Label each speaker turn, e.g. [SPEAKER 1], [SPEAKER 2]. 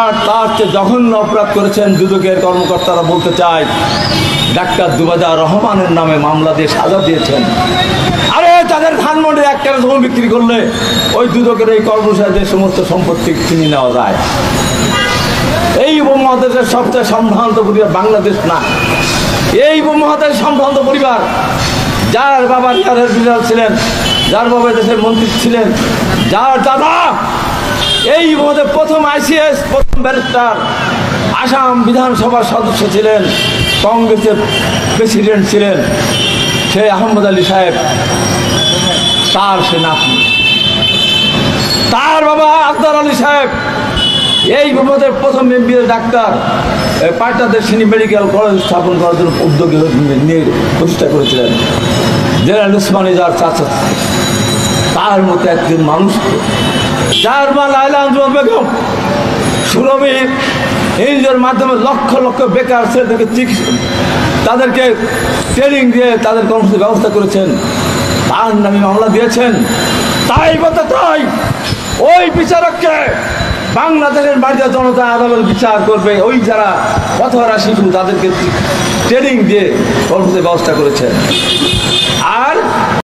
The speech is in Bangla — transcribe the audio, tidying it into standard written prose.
[SPEAKER 1] আর তার চেয়ে জঘন্য অপরাধ করেছেন দুদকের কর্মকর্তারা। বলতে চায় ডাক্তার জুবাইদা রহমানের নামে মামলা দিয়ে সাজা দিয়েছেন। আরে তাদের ধানমন্ডির একটা জমি বিক্রি করলে ওই দুদকের এই কর্মচারীদের সমস্ত সম্পত্তি কিনে নেওয়া যায়। এই উপমহাদেশের সবচেয়ে সম্ভ্রান্ত পরিবার বাংলাদেশ না, এই উপমহাদেশের সম্ভ্রান্ত পরিবার। যার বাবা রিয়ারের বিড়াল ছিলেন, যার বাবা দেশের মন্ত্রী ছিলেন, যার দাদা এই উপমহাদেশের প্রথম ICS, প্রথম ব্যারিস্টার, আসাম বিধানসভার সদস্য ছিলেন, কংগ্রেসের প্রেসিডেন্ট ছিলেন, সেই আহমদ আলী সাহেব, তার সে নাতি। তার বাবা আকবর আলী সাহেব এই উপমহাদেশের প্রথম MBA ডাক্তার, পাটনাদের সিনি মেডিকেল কলেজ স্থাপন করার জন্য উদ্যোগী নিয়ে প্রতিষ্ঠা করেছিলেন। জেনারেল উসমানী যার চাচা, তার মতো একজন মানুষ, যার মা লায়লা আঞ্জুমান বেগম সুরভি এনজিওর মাধ্যমে লক্ষ লক্ষ বেকার ছেলেদেরকে তাদেরকে ট্রেনিং দিয়ে তাদের কর্মসূচির ব্যবস্থা করেছেন, তার নামে মামলা দিয়েছেন। তাই বলতে তাই ওই বিচারককে বাংলাদেশের বাড়িতে জনতা আদালত বিচার করবে, ওই যারা পথহারা শিশু তাদেরকে ট্রেনিং দিয়ে কর্মসূচির ব্যবস্থা করেছেন। আর